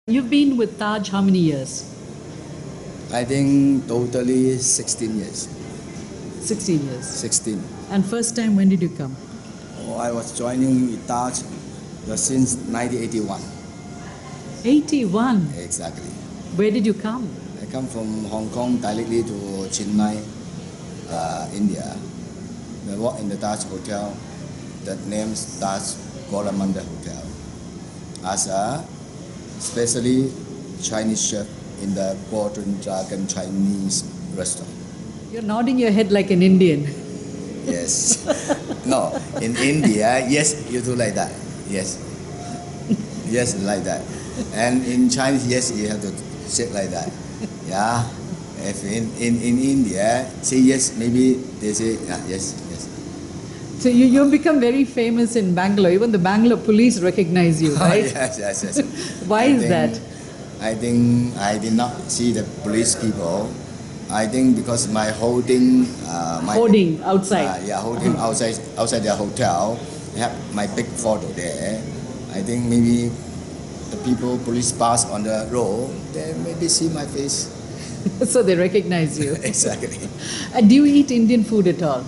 You've been with Taj how many years? I think totally 16 years. 16 years. 16. And first time, when did you come? Oh, I was joining with Taj since 1981. 81. Exactly. Where did you come? I come from Hong Kong directly to Chennai, India. I work in the Taj Hotel that names Taj Coromandel Hotel as a specially Chinese chef in the Golden Dragon Chinese restaurant. You're nodding your head like an Indian. Yes. No, in India, yes, you do like that. Yes. Yes, like that. And in Chinese, yes, you have to say like that. Yeah. If in India, say yes, maybe they say yes, yes. So you've become very famous in Bangalore. Even the Bangalore police recognize you, right? Yes, yes, yes. Why is that? I think I did not see the police people. I think because my holding, Hoarding outside. holding outside the hotel. I have my big photo there. I think maybe the people police pass on the road, they maybe see my face. So they recognize you. Exactly. And do you eat Indian food at all?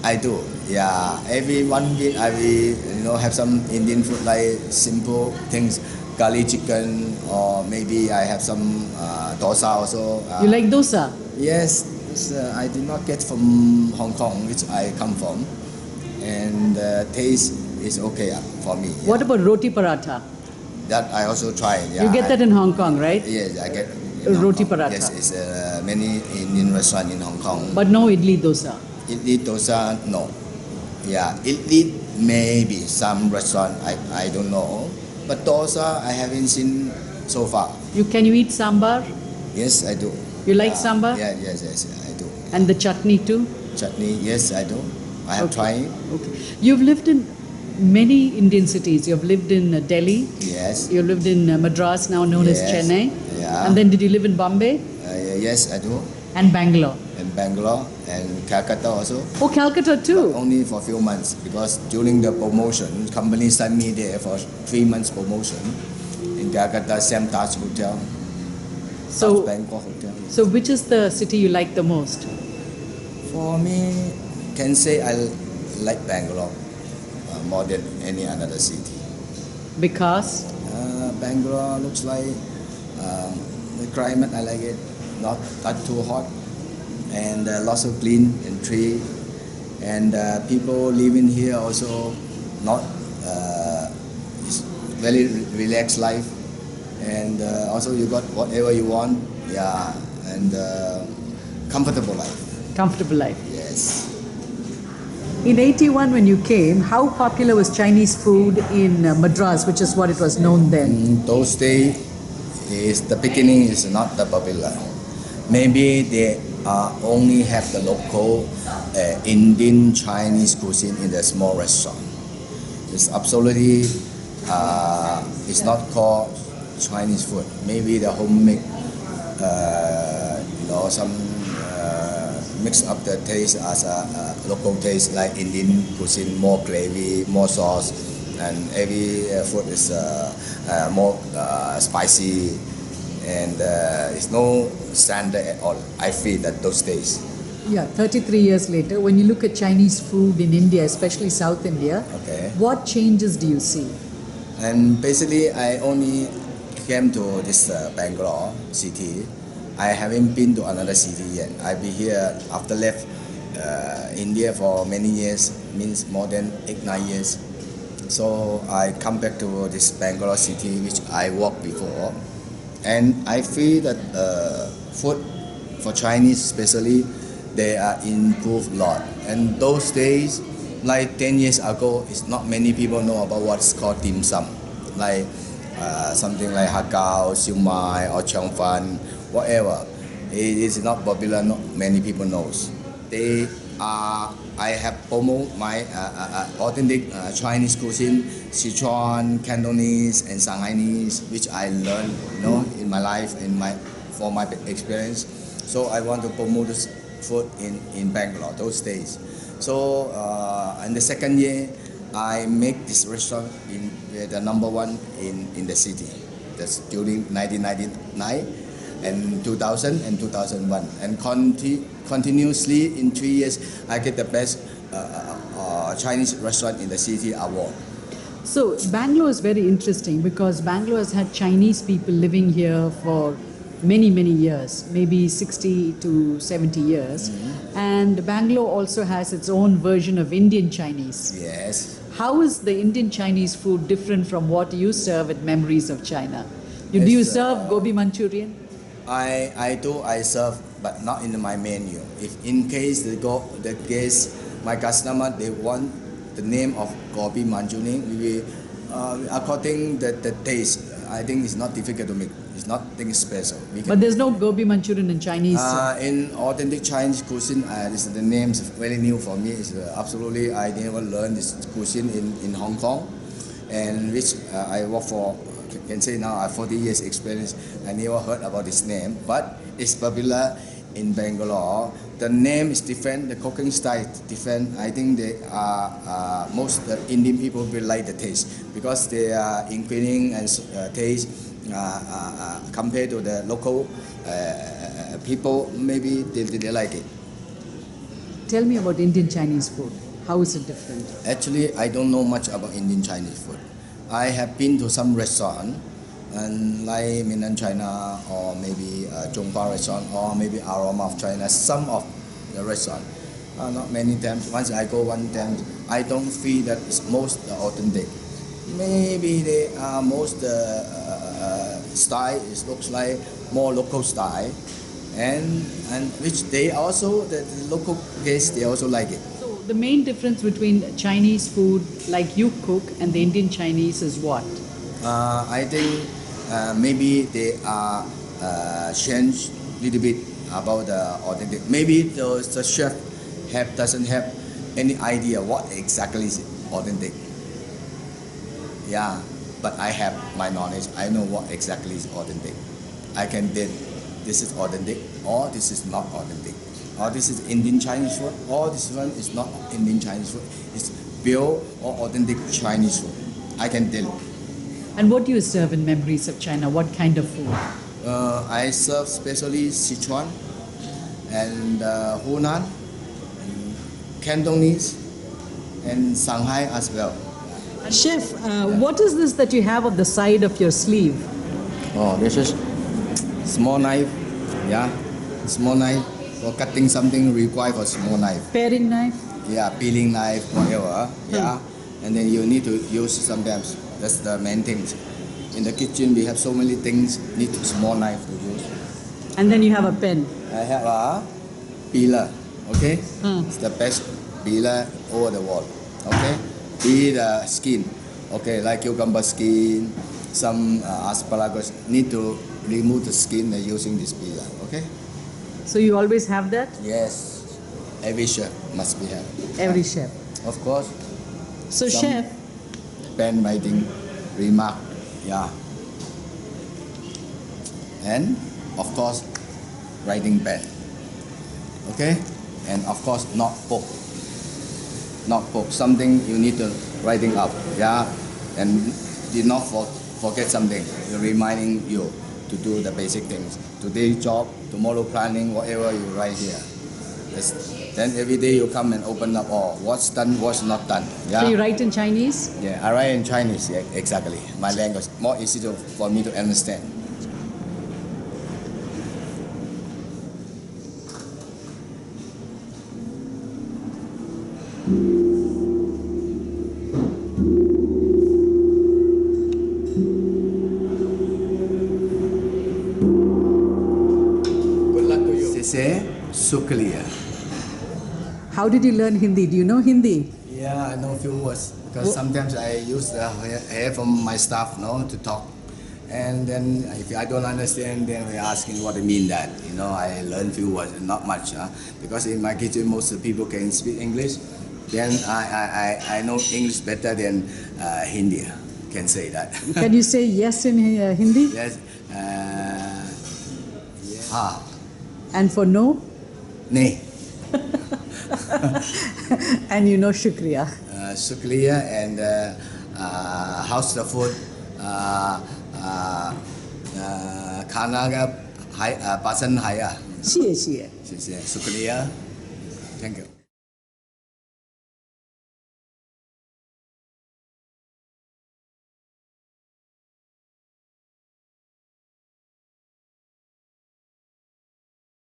I do. Yeah. Every 1 week I will have some Indian food like simple things, curry chicken, or maybe I have some dosa also. You like dosa? Yes, I did not get from Hong Kong, which I come from, and the taste is okay for me. Yeah. What about roti paratha? That I also tried. Yeah, You get that in Hong Kong, right? Yes, I get in Hong Roti Kong. paratha. Yes, it's many Indian restaurant in Hong Kong. But no idli dosa. Idli dosa, no. Yeah, idli maybe some restaurant I don't know, but dosa I haven't seen so far. Can you eat sambar? Yes, I do. You like sambar? Yeah, yes, I do. And the chutney too? Chutney, yes, I do. I have tried. Okay. You've lived in many Indian cities. You've lived in Delhi. Yes. You lived in Madras, now known as Yes. Chennai. Yeah. And then did you live in Bombay Yes, I do. and Bangalore? In Bangalore and Calcutta also. Oh, Calcutta too. Only for a few months because during the promotion, company sent me there for 3 months promotion in Calcutta, Sam Taj Hotel, So, Taj Bangkok Hotel. so which is the city you like the most? For me, can say I like Bangalore more than any another city. Because Bangalore looks like the climate, I like it, not too hot, and lots of clean and tree, and people living here also not it's very relaxed life, and also you got whatever you want, yeah, and comfortable life. comfortable life. Yes. In 81 when you came, how popular was Chinese food in Madras, which is what it was known then? Those days is the beginning is not that popular. Maybe they only have the local Indian Chinese cuisine in the small restaurant. It's absolutely it's not called Chinese food. Maybe the homemade some mix up the taste as a local taste like Indian cuisine, more gravy, more sauce, and every food is more spicy, and it's no standard at all. I feel that those days. Yeah, 33 years later, when you look at Chinese food in India, especially South India, Okay. what changes do you see? And basically, I only came to this Bangalore city. I haven't been to another city yet. I've been here after left India for many years, means more than 8-9 years. So I come back to this Bangalore city, which I worked before, and I feel that food for Chinese, especially, they are improved a lot. And those days, like 10 years ago, it's not many people know about what's called dim sum, like something like hakao, siu mai, or chong fan, whatever. It is not popular. Not many people knows. They I have promote my authentic Chinese cuisine, Sichuan, Cantonese, and Shanghainese, which I learned, in my life, for my experience. So I want to promote this food in Bangalore those days. So in the second year, I make this restaurant the number one in the city. That's during 1999 and 2000 and 2001. And continuously in 3 years, I get the best Chinese restaurant in the city award. So Bangalore is very interesting because Bangalore has had Chinese people living here for many, many years, maybe 60 to 70 years. And Bangalore also has its own version of Indian Chinese. Yes. How is the Indian Chinese food different from what you serve at Memories of China? Do you It's, serve gobi Manchurian? I serve, but not in my menu. If in case the guest, my customer, they want the name of gobi Manchurian, we will, according the taste, I think it's not difficult to make. It's nothing special. But there's no gobi Manchurian in Chinese. In authentic Chinese cuisine, the names very new for me. It's absolutely I never learned this cuisine in Hong Kong, and which I work for. Can say now I have 40 years experience. I never heard about this name, but it's popular in Bangalore. The name is different. The cooking style is different. I think they are most Indian people will like the taste because they are including and taste. Compared to the local people, maybe they like it. Tell me about Indian Chinese food. How is it different? Actually, I don't know much about Indian Chinese food. I have been to some restaurant, and like Mainland China or maybe Zhongba restaurant or maybe Aroma of China. Some of the restaurant, not many times. Once I go one time, I don't feel that it's most authentic. Maybe they are most style. It looks like more local style, and which they also the local guests they also like it. So the main difference between Chinese food like you cook and the Indian Chinese is what? I think maybe they are changed a little bit about the authentic. Maybe the chef doesn't have any idea what exactly is authentic. Yeah, but I have my knowledge. I know what exactly is authentic. I can tell this is authentic or this is not authentic. Or this is Indian Chinese food or this one is not Indian Chinese food. It's pure or authentic Chinese food. I can tell. And what do you serve in Memories of China? What kind of food? I serve especially Sichuan and Hunan, and Cantonese and Shanghai as well. Chef, what is this that you have on the side of your sleeve? Oh, this is small knife. Yeah, small knife for cutting something require for small knife. Paring knife? Yeah, peeling knife, whatever. Yeah, and then you need to use sometimes. That's the main things. In the kitchen, we have so many things need small knife to use. And then you have a pen. I have a peeler. Okay, it's the best peeler over the world. Okay, peel the skin. Okay, like cucumber skin, some asparagus need to remove the skin using this peeler. Okay. So you always have that? Yes, every chef must be have. Every chef. Of course, So Some- chef, pen writing, remark, yeah. And of course, writing pen. Okay, and of course not book. Not book. Something you need to writing up, yeah. And did not forget something. Reminding you to do the basic things. Today job, tomorrow planning, whatever you write here. Yes. Then every day you come and open up, oh, what's done, what's not done. Yeah. so you write in Chinese? Yeah, I write in Chinese. Yeah, exactly. My language more easy for me to understand. Good luck to you. Sese Sukliya. How did you learn Hindi? Do you know Hindi? Yeah, I know few words because sometimes I use the hear from my staff, to talk, and then if I don't understand, then we asking what I mean that. I learn few words, not much, because in my kitchen most of the people can speak English. Then I know English better than Hindi. Can say that. Can you say yes in Hindi? Yes. Ha. And for no? Ne. And you know Shukriya. Sukliya and how's the food? खाना का पसंद आया।谢谢。谢谢，शुक्रिया, thank you。